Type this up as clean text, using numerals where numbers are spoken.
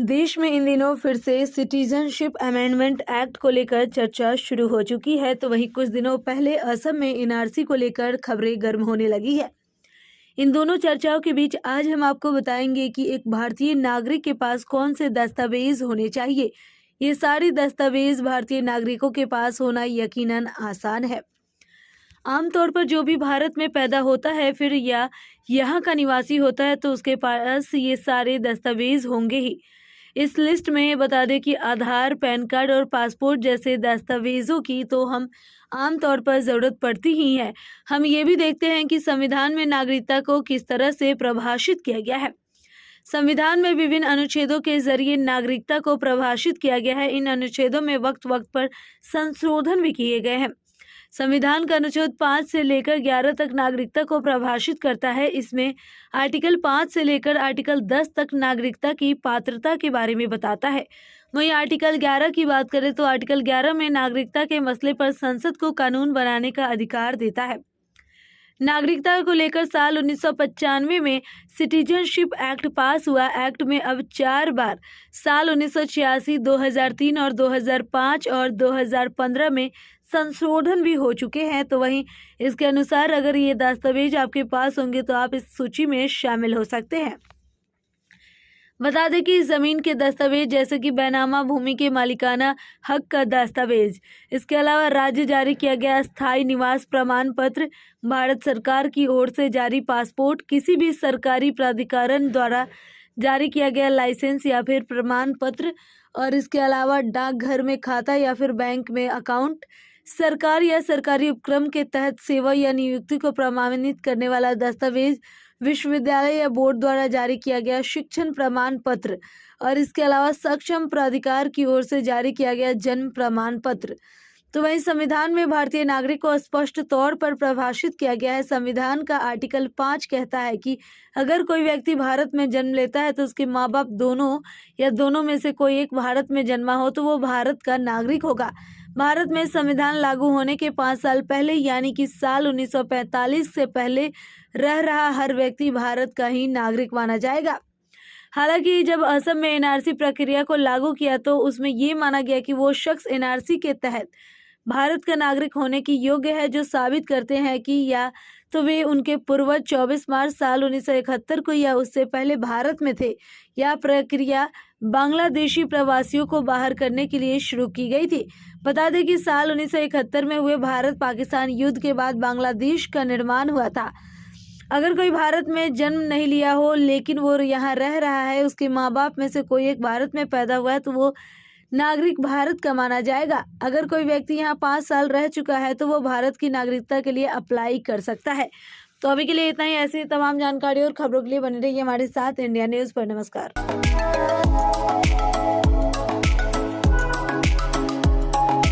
देश में इन दिनों फिर से सिटीजनशिप अमेंडमेंट एक्ट को लेकर चर्चा शुरू हो चुकी है। तो वहीं कुछ दिनों पहले असम में एनआरसी को लेकर खबरें गर्म होने लगी है। इन दोनों चर्चाओं के बीच आज हम आपको बताएंगे कि एक भारतीय नागरिक के पास कौन से दस्तावेज होने चाहिए। ये सारे दस्तावेज भारतीय नागरिकों के पास होना यकीनन आसान है। आमतौर पर जो भी भारत में पैदा होता है फिर या यहाँ का निवासी होता है तो उसके पास ये सारे दस्तावेज होंगे ही। इस लिस्ट में बता दें कि आधार, पैन कार्ड और पासपोर्ट जैसे दस्तावेजों की तो हम आमतौर पर ज़रूरत पड़ती ही है। हम ये भी देखते हैं कि संविधान में नागरिकता को किस तरह से परिभाषित किया गया है। संविधान में विभिन्न अनुच्छेदों के जरिए नागरिकता को परिभाषित किया गया है। इन अनुच्छेदों में वक्त वक्त पर संशोधन भी किए गए हैं। संविधान का अनुच्छेद 5 से लेकर 11 तक नागरिकता को परिभाषित करता है। इसमें आर्टिकल 5 से लेकर आर्टिकल 10 तक नागरिकता की पात्रता के बारे में बताता है। वहीं आर्टिकल 11 की बात करें तो आर्टिकल 11 में नागरिकता के मसले पर संसद को कानून बनाने का अधिकार देता है। नागरिकता को लेकर साल 1995 में सिटीजनशिप एक्ट पास हुआ। एक्ट में अब 4 बार साल 1986, 2003 और 2005 और 2015 में संशोधन भी हो चुके हैं। तो वहीं इसके अनुसार अगर ये दस्तावेज आपके पास होंगे तो आप इस सूची में शामिल हो सकते हैं। बता दें कि जमीन के दस्तावेज जैसे कि बैनामा भूमि के मालिकाना हक का दस्तावेज, इसके अलावा राज्य जारी किया गया स्थायी निवास प्रमाण पत्र, भारत सरकार की ओर से जारी पासपोर्ट, किसी भी सरकारी प्राधिकरण द्वारा जारी किया गया लाइसेंस या फिर प्रमाण पत्र, और इसके अलावा डाकघर में खाता या फिर बैंक में अकाउंट, सरकार या सरकारी उपक्रम के तहत सेवा या नियुक्ति को प्रमाणित करने वाला दस्तावेज, विश्वविद्यालय या बोर्ड द्वारा जारी किया गया शिक्षण प्रमाण पत्र, और इसके अलावा सक्षम प्राधिकार की ओर से जारी किया गया जन्म प्रमाण पत्र। तो वहीं संविधान में भारतीय नागरिक को स्पष्ट तौर पर परिभाषित किया गया है। संविधान का आर्टिकल 5 कहता है कि अगर कोई व्यक्ति भारत में जन्म लेता है तो उसके माँ बाप दोनों या दोनों में से कोई एक भारत में जन्मा हो तो वो भारत का नागरिक होगा। भारत में संविधान लागू होने के 5 साल पहले यानी कि साल 1945 से पहले रह रहा हर व्यक्ति भारत का ही नागरिक माना जाएगा। हालांकि जब असम में एनआरसी प्रक्रिया को लागू किया तो उसमें ये माना गया कि वो शख्स एनआरसी के तहत भारत का नागरिक होने की योग्य है जो साबित करते हैं कि या तो वे उनके पूर्वज 24 मार्च साल 1971 को या उससे पहले भारत में थे। यह प्रक्रिया बांग्लादेशी प्रवासियों को बाहर करने के लिए शुरू की गई थी। बता दें कि साल 1971 में हुए भारत पाकिस्तान युद्ध के बाद बांग्लादेश का निर्माण हुआ था। अगर कोई भारत में जन्म नहीं लिया हो लेकिन वो यहाँ रह रहा है, उसके माँ बाप में से कोई एक भारत में पैदा हुआ है तो वो नागरिक भारत का माना जाएगा। अगर कोई व्यक्ति यहाँ 5 साल रह चुका है तो वो भारत की नागरिकता के लिए अप्लाई कर सकता है। तो अभी के लिए इतना ही। ऐसी तमाम जानकारी और खबरों के लिए बने रहिए हमारे साथ इंडिया न्यूज़ पर। नमस्कार।